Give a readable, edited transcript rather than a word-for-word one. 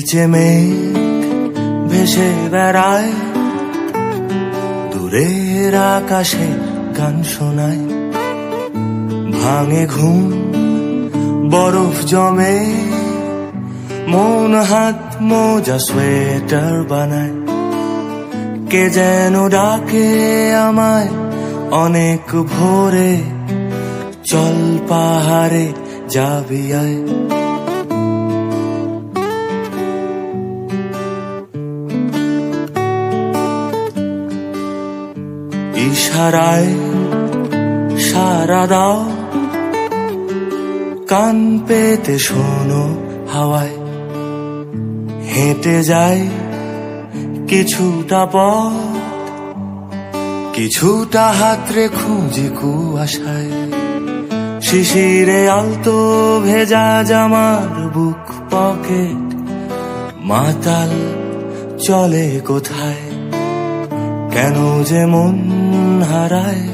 নীলচে মেঘ ভেসে বেড়ায়, দূরের আকাশে গান শোনায়। ভাঙে ঘুম, বরফ জমে, মন হাত মোজা সোয়েটার বানায়। কে যেন ডাকে আমায় অনেক ভোরে, চল পাহাড়ে যাবি আয়। ইশারায় সারা দাও, কান পেতে শোনো হাওয়ায়। হেঁটে যায় কিছুটা পথ, কিছুটা হাতরে খুঁজি কুয়াশায়। শিশিরে আলতো ভেজা জামার বুক পকেট, মাতাল চলে কোথায়, কেন যে মন হারায়।